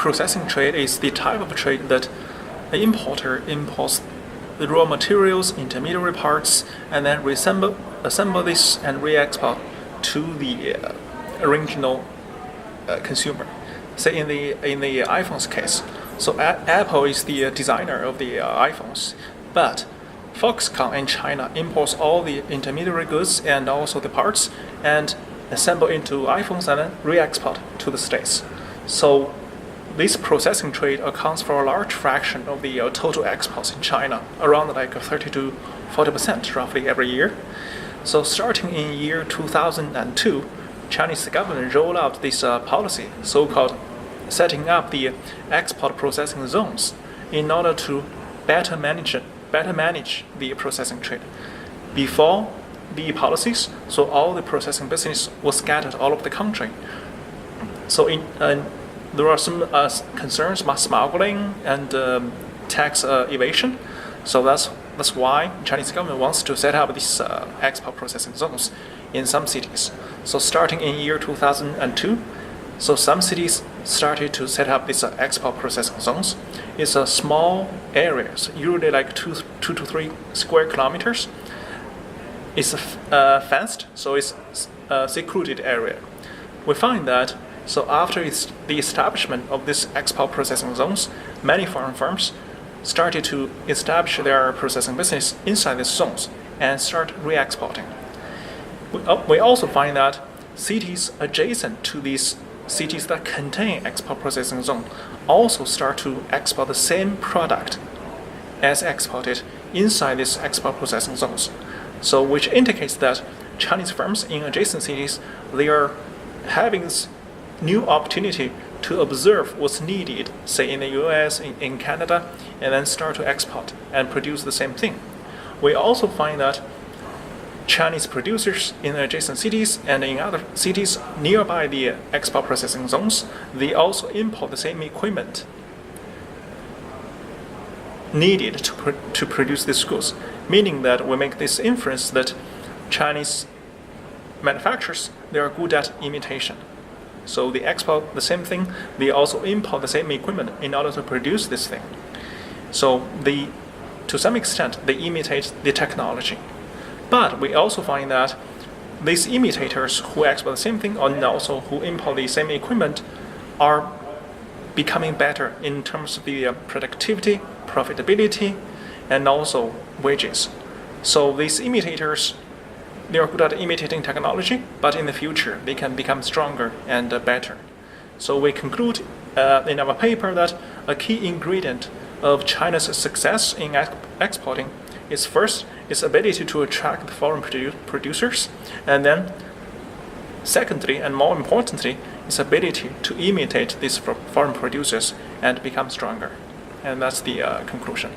processing trade is the type of trade that the importer imports the raw materials, intermediary parts, and then assemble this and re-export to the original consumer. Say in the iPhone's case, so Apple is the designer of the iPhones, but Foxconn in China imports all the intermediary goods and also the parts and assemble into iPhones and then re-export to the States. So this processing trade accounts for a large fraction of the total exports in China, around like 30 to 40% roughly every year. So starting in year 2002, Chinese government rolled out this policy, so-called setting up the export processing zones, in order to better manage the processing trade. Before the policies, so all the processing business was scattered all over the country. So there are some concerns about smuggling and tax evasion. So that's why Chinese government wants to set up these export processing zones in some cities. So starting in year 2002, so some cities started to set up these export processing zones. It's a small areas, usually like 2 to 3 square kilometers. It's fenced, so it's a secluded area. We find that so after the establishment of these export processing zones, many foreign firms started to establish their processing business inside these zones and start re-exporting. We also find that cities adjacent to these cities that contain export processing zone also start to export the same product as exported inside these export processing zones. So which indicates that Chinese firms in adjacent cities, they are having this new opportunity to observe what's needed, say in the US, in Canada, and then start to export and produce the same thing. We also find that Chinese producers in adjacent cities and in other cities nearby the export processing zones, they also import the same equipment needed to produce these goods, meaning that we make this inference that Chinese manufacturers, they are good at imitation. So they export the same thing, they also import the same equipment in order to produce this thing. So to some extent, they imitate the technology. But we also find that these imitators who export the same thing and also who import the same equipment are becoming better in terms of the productivity, profitability, and also wages. So these imitators, they are good at imitating technology, but in the future they can become stronger and better. So we conclude in our paper that a key ingredient of China's success in exporting is first its ability to attract foreign producers, and then secondly and more importantly, its ability to imitate these foreign producers and become stronger. And that's the conclusion.